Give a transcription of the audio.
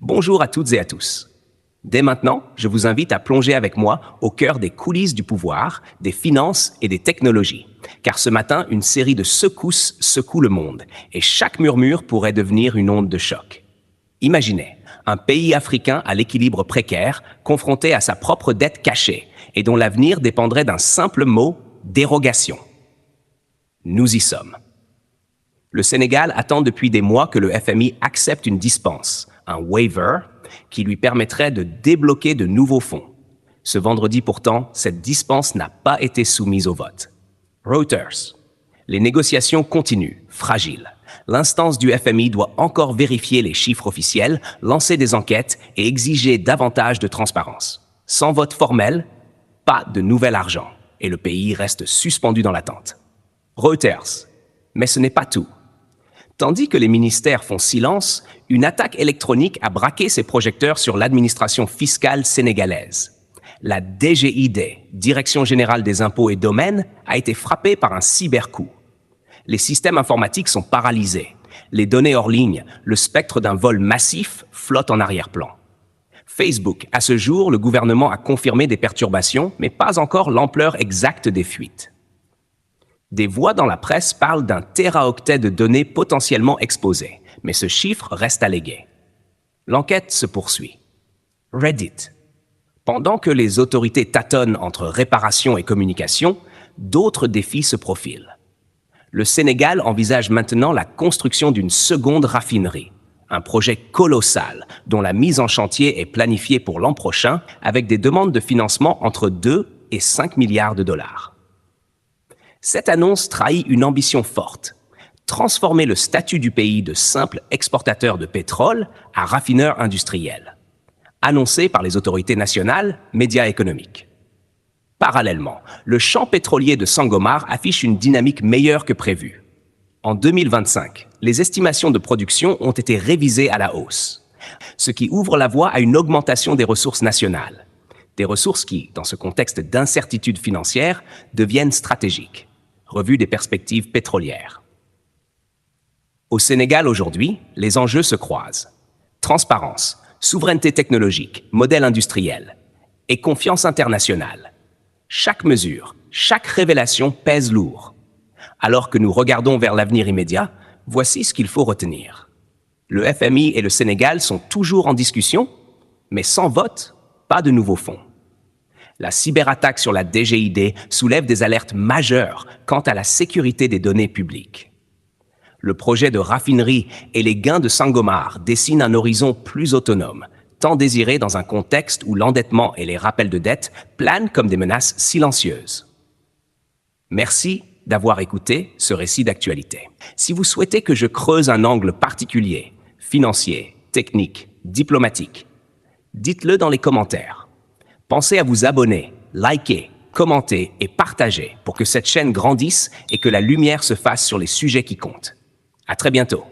Bonjour à toutes et à tous. Dès maintenant, je vous invite à plonger avec moi au cœur des coulisses du pouvoir, des finances et des technologies. Car ce matin, une série de secousses secoue le monde et chaque murmure pourrait devenir une onde de choc. Imaginez un pays africain à l'équilibre précaire, confronté à sa propre dette cachée et dont l'avenir dépendrait d'un simple mot, dérogation. Nous y sommes. Le Sénégal attend depuis des mois que le FMI accepte une dispense, un waiver, qui lui permettrait de débloquer de nouveaux fonds. Ce vendredi pourtant, cette dispense n'a pas été soumise au vote. Reuters. Les négociations continuent, fragiles. L'instance du FMI doit encore vérifier les chiffres officiels, lancer des enquêtes et exiger davantage de transparence. Sans vote formel, pas de nouvel argent et le pays reste suspendu dans l'attente. Reuters. Mais ce n'est pas tout. Tandis que les ministères font silence, une attaque électronique a braqué ses projecteurs sur l'administration fiscale sénégalaise. La DGID, Direction générale des impôts et domaines, a été frappée par un cybercoup. Les systèmes informatiques sont paralysés. Les données hors ligne, le spectre d'un vol massif flotte en arrière-plan. Facebook, à ce jour, le gouvernement a confirmé des perturbations, mais pas encore l'ampleur exacte des fuites. Des voix dans la presse parlent d'un téraoctet de données potentiellement exposées, mais ce chiffre reste allégué. L'enquête se poursuit. Reddit. Pendant que les autorités tâtonnent entre réparation et communication, d'autres défis se profilent. Le Sénégal envisage maintenant la construction d'une seconde raffinerie, un projet colossal dont la mise en chantier est planifiée pour l'an prochain avec des demandes de financement entre 2 et 5 milliards de dollars. Cette annonce trahit une ambition forte, transformer le statut du pays de simple exportateur de pétrole à raffineur industriel, annoncé par les autorités nationales, médias économiques. Parallèlement, le champ pétrolier de Sangomar affiche une dynamique meilleure que prévue. En 2025, les estimations de production ont été révisées à la hausse, ce qui ouvre la voie à une augmentation des ressources nationales, des ressources qui, dans ce contexte d'incertitude financière, deviennent stratégiques. Revue des perspectives pétrolières. Au Sénégal aujourd'hui, les enjeux se croisent. Transparence, souveraineté technologique, modèle industriel et confiance internationale. Chaque mesure, chaque révélation pèse lourd. Alors que nous regardons vers l'avenir immédiat, voici ce qu'il faut retenir. Le FMI et le Sénégal sont toujours en discussion, mais sans vote, pas de nouveaux fonds. La cyberattaque sur la DGID soulève des alertes majeures quant à la sécurité des données publiques. Le projet de raffinerie et les gains de Sangomar dessinent un horizon plus autonome, tant désiré dans un contexte où l'endettement et les rappels de dette planent comme des menaces silencieuses. Merci d'avoir écouté ce récit d'actualité. Si vous souhaitez que je creuse un angle particulier, financier, technique, diplomatique, dites-le dans les commentaires. Pensez à vous abonner, liker, commenter et partager pour que cette chaîne grandisse et que la lumière se fasse sur les sujets qui comptent. À très bientôt.